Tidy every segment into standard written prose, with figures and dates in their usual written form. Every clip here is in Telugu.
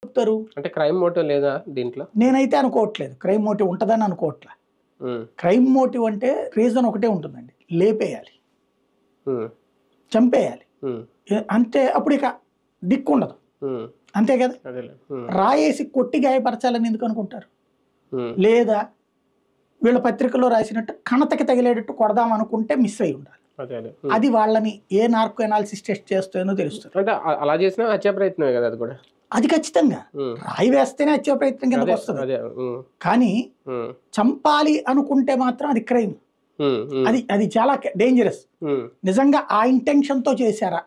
చెప్తారు? అంటే క్రైమ్ మోటివ్ లేదా దీంట్లో? నేనైతే అనుకోవట్లేదు. క్రైమ్ మోటివ్ ఉంటదని అనుకోవట్లే. క్రైమ్ మోటివ్ అంటే రీజన్ ఒకటే ఉంటుందండి. లేపేయాలి. చంపేయాలి. అంటే అప్పుడు ఇక దిక్కుండదు. అంతే కదా! రాయేసి కొట్టి గాయపరచాలని ఎందుకు అనుకుంటారు? లేదా వీళ్ళ పత్రికలో రాసినట్టు కణతకి తగిలేటట్టు కొడదాం అనుకుంటే మిస్ అయి ఉండాలి. అది వాళ్ళని ఏ నార్కో ఎనాలిసిస్ టెస్ట్ చేస్తుందో తెలుస్తుంది. అంటే అలా చేసినా హత్యా ప్రయత్నమే కదా అది కూడా. అది ఖచ్చితంగా రాయి వేస్తేనే హత్యా ప్రయత్నం కిందకు వస్తుంది. కానీ చంపాలి అనుకుంటే మాత్రం అది క్రైమ్. అది చాలా డేంజరస్. నిజంగా ఆ ఇంటెన్షన్ తో చేశారా?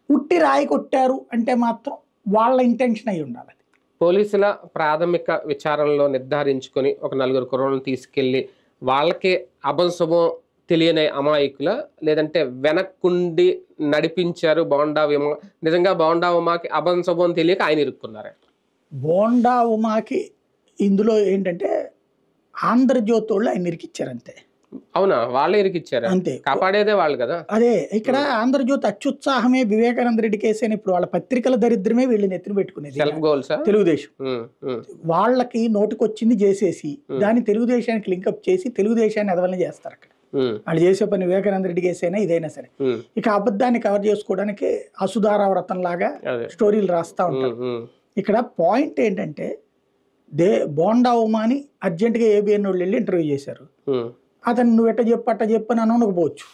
ఉట్టి రాయి కొట్టారు అంటే మాత్రం వాళ్ళ ఇంటెన్షన్ అయి ఉండాలి. పోలీసుల ప్రాథమిక విచారణలో నిర్ధారించుకొని ఒక 4 కుర్రోళ్ళని తీసుకెళ్లి వాళ్ళకి అభంశుభం తెలియని అమాయకుల, లేదంటే వెనక్కుండి నడిపించారు బోండా ఉమా, నిజంగా బోండా ఉమాకి అభంశుభం తెలియక ఆయన ఇరుక్కున్నారు. బోండా ఉమాకి ఇందులో ఏంటంటే ఆంధ్రజ్యోతి వాళ్ళు ఆయన ఇరికిచ్చారు అంతే. అవునా? వాళ్ళే ఇరికిచ్చారు అంతే. కాపాడేదే వాళ్ళు కదా. అదే ఇక్కడ ఆంధ్రజ్యోతి అత్యుత్సాహమే వివేకానంద రెడ్డి కేసు అని ఇప్పుడు వాళ్ళ పత్రికల దరిద్రమే వీళ్ళని ఎత్తున పెట్టుకునేది. తెలుగుదేశం వాళ్ళకి నోటికొచ్చింది చేసేసి దాన్ని తెలుగుదేశానికి లింకప్ చేసి తెలుగుదేశాన్ని ఎదవల్ని చేస్తారు. అక్కడ వాళ్ళు చేసే పని వివేకానంద రెడ్డి కేసు అయినా ఇదైనా సరే. ఇక అబద్ధాన్ని కవర్ చేసుకోవడానికి అసుధారా వ్రతం లాగా స్టోరీలు రాస్తా ఉంటారు. ఇక్కడ పాయింట్ ఏంటంటే బోండా ఉమాని అర్జెంటుగా ఏబిఎన్ వాళ్ళు వెళ్ళి ఇంటర్వ్యూ చేశారు. అతను నువ్వు ఎట్ట చెప్పు అట్ట చెప్పు అని అనకపోవచ్చు.